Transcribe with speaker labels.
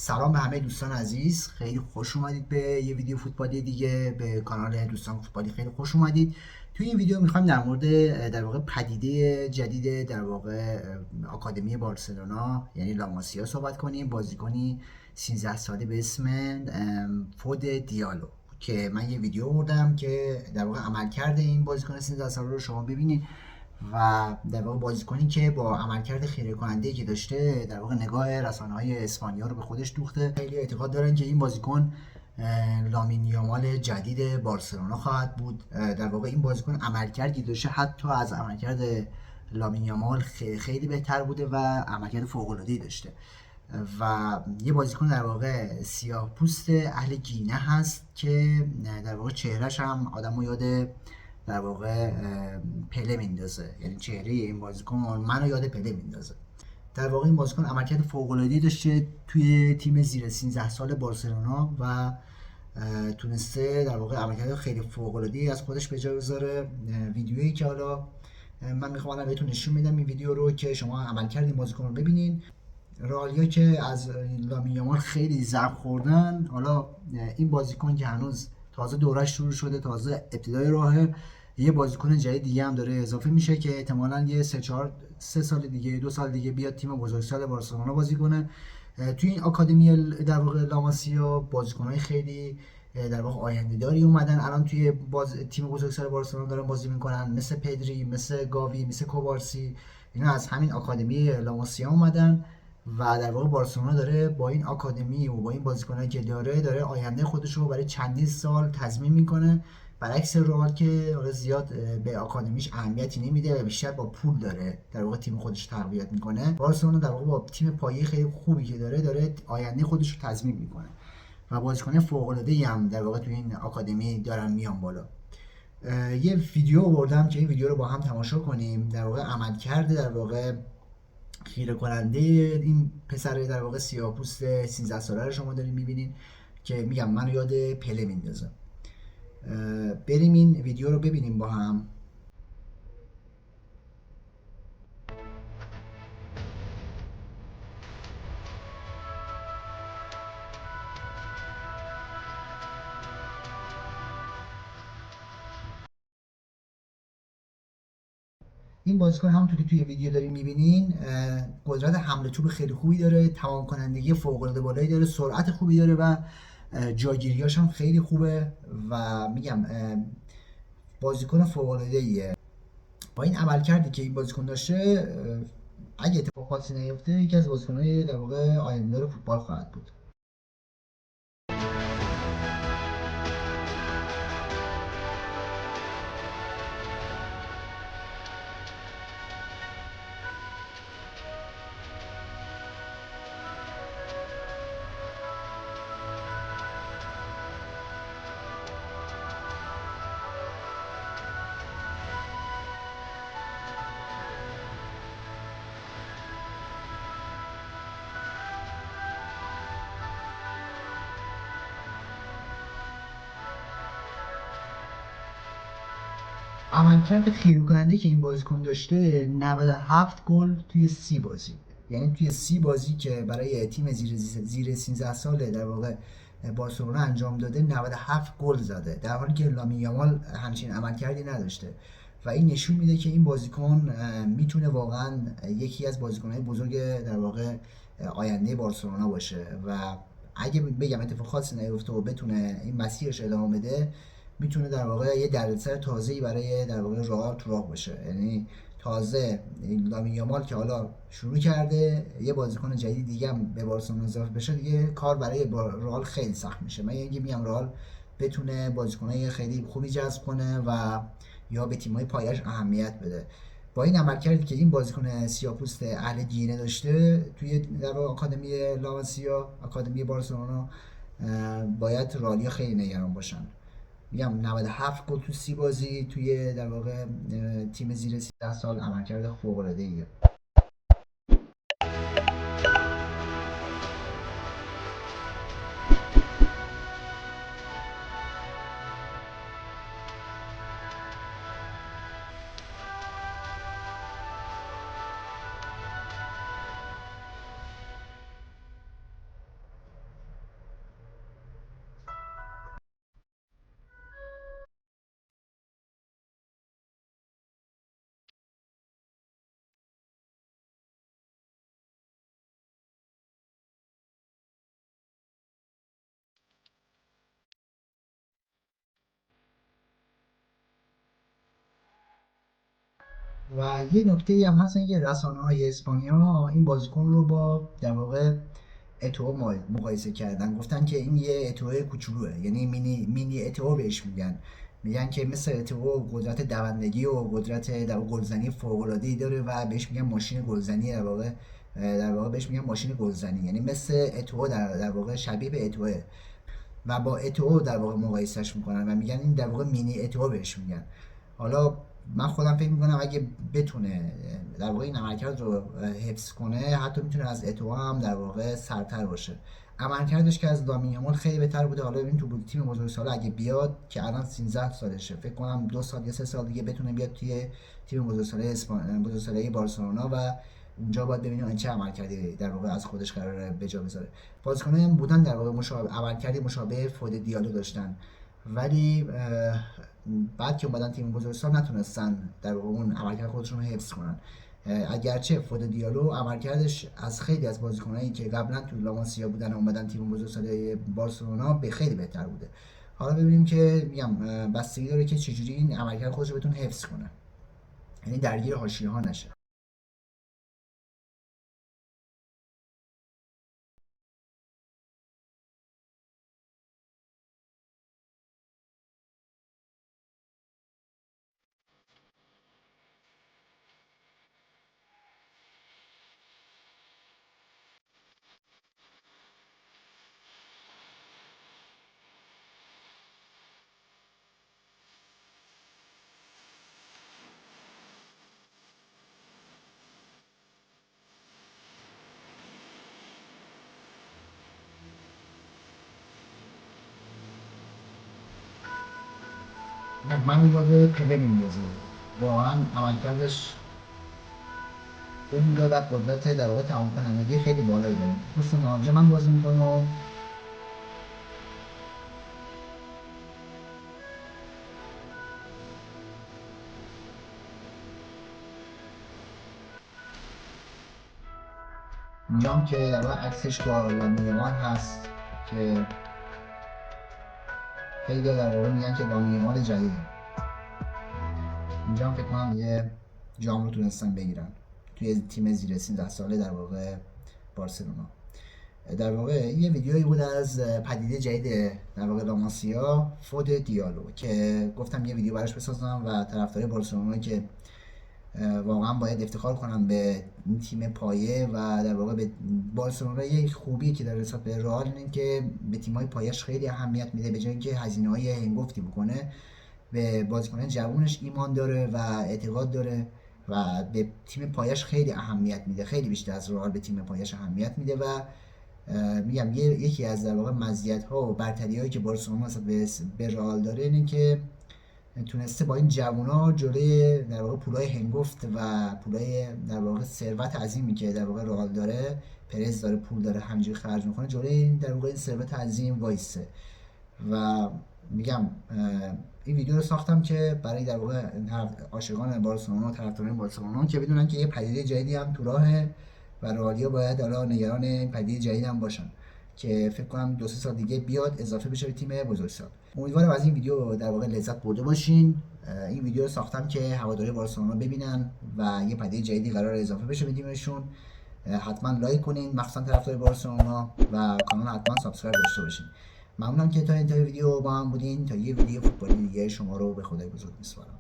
Speaker 1: سلام به همه دوستان عزیز، خیلی خوش اومدید به یه ویدیو فوتبالی دیگه. به کانال دوستان فوتبالی خیلی خوش اومدید. توی این ویدیو میخوایم در مورد در واقع پدیده جدید در واقع آکادمی بارسلونا یعنی لاماسیا صحبت کنیم. بازیکنی 13 ساله به اسم فود دیالو که من یه ویدیو آوردم که در واقع عملکرد این بازیکن 13 ساله رو شما ببینید و در واقع بازیکنی که با عملکرد خیره کننده که داشته در واقع نگاه رسانه‌های اسپانیا رو به خودش دوخته. خیلی اعتقاد دارن که این بازیکن لامین یامال جدید بارسلونا خواهد بود. در واقع این بازیکن عملکردی داشته حتی از عملکرد لامین یامال خیلی بهتر بوده و عملکرد فوق‌العاده‌ای داشته و یه بازیکن در واقع سیاه پوست اهل گینه هست که در واقع چهرهش هم آدمو یاد در واقع پله میندازه، یعنی چهره این بازیکن منو یاد پله میندازه. در واقع این بازیکن عملکرد فوق‌العاده‌ای داشته توی تیم زیر 13 سال بارسلونا و تونسته در واقع عملکرد خیلی فوق‌العاده‌ای از خودش به جا بذاره. ویدیویی که حالا من میخوام الان بهتون نشون میدم این ویدیو رو که شما عملکرد این بازیکن رو ببینین. رئالیا که از لامین یامال خیلی ضرب خوردن، حالا این بازیکن که هنوز تازه دورش شروع شده، تازه ابتدای راهه، یه بازیکن جدید دیگه هم داره اضافه میشه که احتمالاً یه 3 سال دیگه 2 سال دیگه بیاد تیم بزرگسال بارسلونا بازی کنه. توی این آکادمی در واقع لاماسیا بازیکن‌های خیلی در واقع آینده داری اومدن الان توی تیم بزرگسال بارسلونا دارن بازی میکنن، مثل پدری، مثل گاوی، مثل کوبارسی. اینا از همین آکادمی لاماسیا اومدن و در واقع بارسلونا داره با این آکادمی و با این بازیکنایی که داره آینده خودش رو برای چندین سال تضمین میکنه. برعکس رئال که حالا زیاد به آکادمیش اهمیتی نمیده و بیشتر با پول داره در واقع تیم خودش رو تقویت میکنه. بارسلونا در واقع با تیم پایه خیلی خوبی که داره آینده خودش رو تضمین میکنه و بازیکن فوق العاده ای هم در واقع تو این آکادمی دارن میان بالا. یه ویدیو آوردم که این ویدیو رو با هم تماشا کنیم. در واقع عملکرد در واقع خیره کننده این پسر در واقع سیاه‌پوست 13 ساله رو شما دارین میبینین که میگم منو یاد پله میندازه. بریم این ویدیو رو ببینیم با هم. این بازیکن همونطور که توی ویدیو دارین میبینین قدرت حمله توپ خیلی خوبی داره، تمام کنندگی فوق العاده بالایی داره، سرعت خوبی داره و جاگیریاش هم خیلی خوبه و میگم بازیکن فوق العاده ایه. با این عملکردی که این بازیکن داشته اگه اتفاق خاصی نیفته یکی از بازیکن‌های در واقع آینده‌دار فوتبال خواهد بود. عملکرد خیره کننده که این بازیکن داشته 97 گل توی 30 بازی، یعنی توی 30 بازی که برای تیم زیر 13 ساله در واقع بارسلونا انجام داده 97 گل زده، در حالی که لامین یامال همچین عملکردی نداشته و این نشون میده که این بازیکن میتونه واقعا یکی از بازیکن‌های بزرگ در واقع آینده بارسلونا باشه و اگه بگم اتفاق خاصی نیفته و بتونه این مسیرش ادامه بده میتونه در واقع یه دردسر تازه‌ای برای در واقع رئال تو راه باشه. یعنی تازه لامین یامال که حالا شروع کرده یه بازیکن جدید دیگه هم به بارسلونا اضافه بشه دیگه کار برای رئال خیلی سخت میشه. من اینکه میگم رئال بتونه بازیکنای خیلی خوبی جذب کنه و یا به تیم‌های پایش اهمیت بده. با این عملکردی که این بازیکن سیاه‌پوست اهل گینه داشته توی در واقع آکادمی لاماسیا، آکادمی بارسلونا، باید رئالیا خیلی نگران باشن. میگم 97 گل تو 30 بازی توی در واقع تیم زیر 13 سال عملکرد فوق العاده ایه. و یه نکته هم هست که رسانه‌های اسپانیا این بازیکن رو با در واقع اتو مقایسه کردن، گفتن که این یه اتو کوچولوه، یعنی مینی اتو بهش میگن. میگن که مثل اتو قدرت دوندگی و قدرت در واقع گلزنی فوق‌العاده‌ای داره و بهش میگن ماشین گلزنی. در واقع بهش میگن ماشین گلزنی، یعنی مثل اتو در واقع شبیه به اتوه و با اتو در واقع مقایسهش میکنن و میگن این در واقع مینی اتو بهش میگن. حالا من خودم فکر میکنم اگه بتونه در واقع این عملکرد رو حفظ کنه، حتی میتونه از اتو هم در واقع سرتر باشه. عملکردش که از لامین یامال خیلی بهتر بوده. حالا ببین تو تیم بزرگسالا اگه بیاد که الان 13 سالشه، فکر کنم 2 سال یا 3 سال دیگه بتونه بیاد توی تیم بزرگسالای بارسلونا و اونجا باید ببینیم چه عملکردی در واقع از خودش قراره به جا بذاره. بازیکنایی هم بودن در واقع عملکردی مشابه فود دیالو داشتن، ولی بعد که اومدن تیم بزرگسال نتونستن در واقع اون عملکرد خودشون رو حفظ کنن. اگرچه فود دیالو عملکردش از خیلی از بازیکنایی که قبلا تو لاماسیا بودن و اومدن تیم بزرگسال بارسلونا به خیلی بهتر بوده. حالا ببینیم که میگم بستگی داره که چجوری این عملکرد خودش رو بتونه حفظ کنه، یعنی درگیر حاشیه ها نشه. من یاد پله میندازه، واقعا عملکردش اون داره و قدرت در واقع تمام کنندگی خیلی بالایی داره. دوستان آنجا من بازی میکنم و اینجام که در واقع عکسش با لامیان هست که خیلی در واقع میگن که لامیان جدیده. اینجا هم فکر کنم یه جام رو تونستن بگیرن توی تیم زیر 13 ساله در واقع بارسلونا. در واقع یه ویدیویی بود از پدیده جدید در واقع لاماسیا، فود دیالو، که گفتم یه ویدیو براش بسازم و طرفدار بارسلونا که واقعا باید افتخار کنم به این تیم پایه و در واقع به بارسلونا. یه خوبی که داره نسبت به رئال اینه که به تیم‌های پایش خیلی اهمیت میده، به جای اینکه هزینه‌های هنگفتی بکنه به بازیکنان جوونش ایمان داره و اعتقاد داره و به تیم پایش خیلی اهمیت میده، خیلی بیشتر از رئال به تیم پایش اهمیت میده. و میگم یکی از در واقع مزیت‌ها و برتری‌هایی که بارسلونا نسبت به رئال داره اینه که تونسته با این جوونا جلوی در واقع پولای هنگفت و پولای در واقع ثروت عظیمی که در واقع رئال داره، پرز داره پول داره همینجوری خرج میکنه، جلوی این در واقع این ثروت عظیم وایسه. و میگم این ویدیو رو ساختم که برای در واقع عاشقان بارسلونا و طرفداران بارسلونا که بدونن که یه پدیده جدیدی هم تو راهه و رئالیا باید حالا نگران این پدیده جدید هم باشن که فکر کنم 2-3 سال دیگه بیاد اضافه بشه به تیم بزرگسال. امیدوارم از این ویدیو در واقع لذت برده باشین. این ویدیو رو ساختم که هواداری بارسلونا ببینن و یه پدیده جدیدی قرار اضافه بشه به تیمشون. حتما لایک کنین مخصوصا طرفدار بارسلونا و کانال حتما سابسکرایب داشته باشین. ممنونم که تا انتهای ویدیو با هم بودین. تا یه ویدیو فوتبالی دیگه شما رو به خدای بزرگ میسپارم.